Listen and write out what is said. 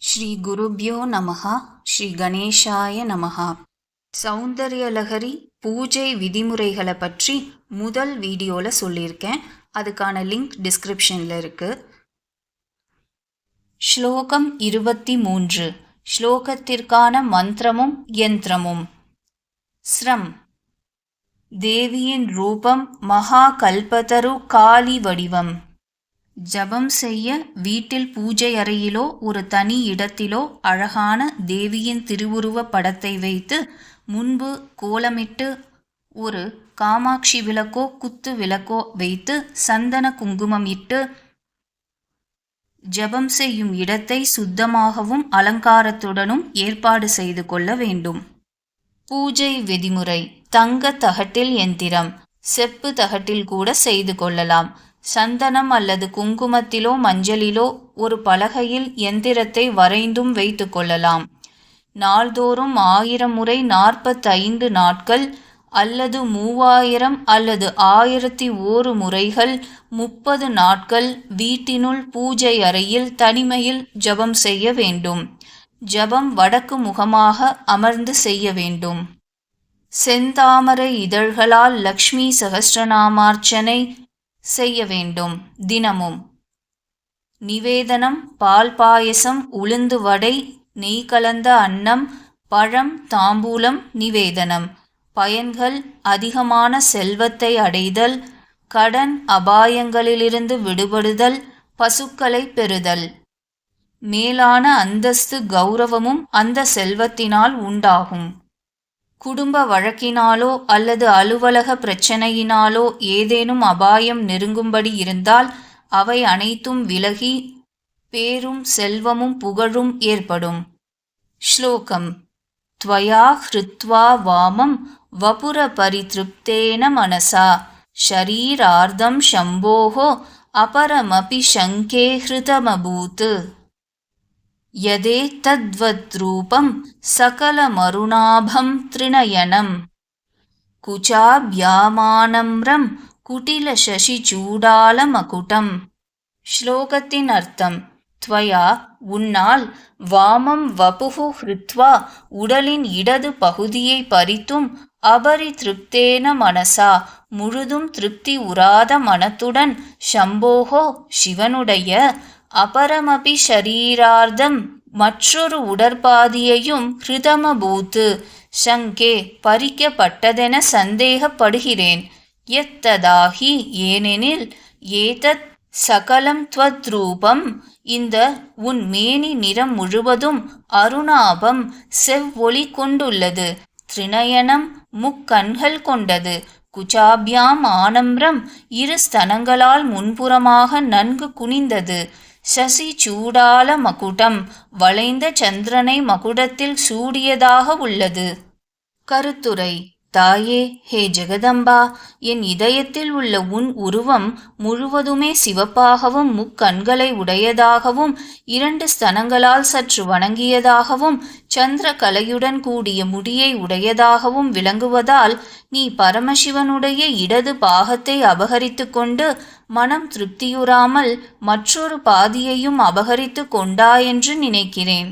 ஸ்ரீ குருப்யோ நமஹ. ஸ்ரீ கணேஷாய நமஹ. சௌந்தர்யலஹரி பூஜை விதிமுறைகளை பற்றி முதல் வீடியோவில் சொல்லியிருக்கேன். அதுக்கான லிங்க் டிஸ்கிரிப்ஷனில் இருக்குது. ஸ்லோகம் 23. ஸ்லோகத்திற்கான மந்திரமும் யந்திரமும். ஸ்ரம். தேவியின் ரூபம் மகா கல்பதரு காளி வடிவம். ஜபம் செய்ய வீட்டில் பூஜை அறையிலோ ஒரு தனி இடத்திலோ அழகான தேவியின் திருவுருவ படத்தை வைத்து முன்பு கோலமிட்டு ஒரு காமாட்சி விளக்கோ குத்து விளக்கோ வைத்து சந்தன குங்குமம் இட்டு ஜபம் செய்யும் இடத்தை சுத்தமாகவும் அலங்காரத்துடனும் ஏற்பாடு செய்து கொள்ள வேண்டும். பூஜை விதிமுறை. தங்க தகட்டில் எந்திரம், செப்பு தகட்டில் கூட செய்து கொள்ளலாம். சந்தனம் அல்லது குங்குமத்திலோ மஞ்சளிலோ ஒரு பலகையில் எந்திரத்தை வரைந்தும் வைத்து கொள்ளலாம். நாள்தோறும் 1000 முறை 45 நாட்கள் அல்லது 3000 அல்லது 1001 முறைகள் 30 நாட்கள் வீட்டினுள் பூஜை அறையில் தனிமையில் ஜபம் செய்ய வேண்டும். ஜபம் வடக்கு முகமாக அமர்ந்து செய்ய வேண்டும். செந்தாமரை இதழ்களால் லக்ஷ்மி சகஸ்ரநாமார்ச்சனை செய்ய வேண்டும். தினமும் நிவேதனம் பால் பாயசம், உளுந்து வடை, நெய் கலந்த அன்னம், பழம், தாம்பூலம் நிவேதனம். பயன்கள்: அதிகமான செல்வத்தை அடைதல், கடன் அபாயங்களிலிருந்து விடுபடுதல், பசுக்களை பெறுதல். மேலான அந்தஸ்து கௌரவமும் அந்த செல்வத்தினால் உண்டாகும். குடும்ப வழக்கினாலோ அல்லது அலுவலக பிரச்சனையினாலோ ஏதேனும் அபாயம் நெருங்கும்படி இருந்தால் அவை அனைத்தும் விலகி பேரும் செல்வமும் புகழும் ஏற்படும். ஸ்லோகம். த்வயா ஹ்ருத்வா வாமம் வபுர பரித்ருப்தேன மனசா ஷரீரார்த்தம் ஷம்போஹோ அபரமபி ஷங்கே ஹ்ருதமபூத் யதேதத்வத்ரூபம் சகலமருணாபம் த்ரிநயனம் குச்சாப்யாமானம்ரம் குட்டிலசசிச்சூடாலமகுடம். ஸ்லோகத்தின் அர்த்தம். த்வயா உன்னால், வாமம் வபுஹு ஹ்ருத்வா உடலின் இடது பகுதியை பறித்தும், அபரித்ருப்தேன மனசா முழுதும் திருப்தி உறாத மனத்துடன், ஷம்போஹோ சிவனுடைய, அபரமபி ஷரீரார்த்தம் மற்றொரு உடற்பாதியையும், ஹிருதமபூத்து ஷங்கே பறிக்கப்பட்டதென சந்தேகப்படுகிறேன். யத்ததாஹி ஏனெனில், ஏதத் சகலம் த்வத்ரூபம் இந்த உன் மேனி நிறம் முழுவதும், அருணாபம் செவ்வொளி கொண்டுள்ளது, திரிநயனம் முக்கண்கள் கொண்டது, குச்சாபியாம் ஆனம்ரம் இரு ஸ்தனங்களால் முன்புறமாக நன்கு குனிந்தது, சசி சூடால மகுடம் வளைந்த சந்திரனை மகுடத்தில் சூடியதாக உள்ளது. கருத்துரை. தாயே, ஹே ஜெகதம்பா, என் இதயத்தில் உள்ள உன் உருவம் முழுவதுமே சிவப்பாகவும், முக்கண்களை உடையதாகவும், 2 ஸ்தனங்களால் சற்று வணங்கியதாகவும், சந்திர கலையுடன் கூடிய முடியை உடையதாகவும் விளங்குவதால், நீ பரமசிவனுடைய இடது பாகத்தை அபகரித்து கொண்டு மனம் திருப்தியுறாமல் மற்றொரு பாதியையும் அபகரித்து கொண்டாயென்று நினைக்கிறேன்.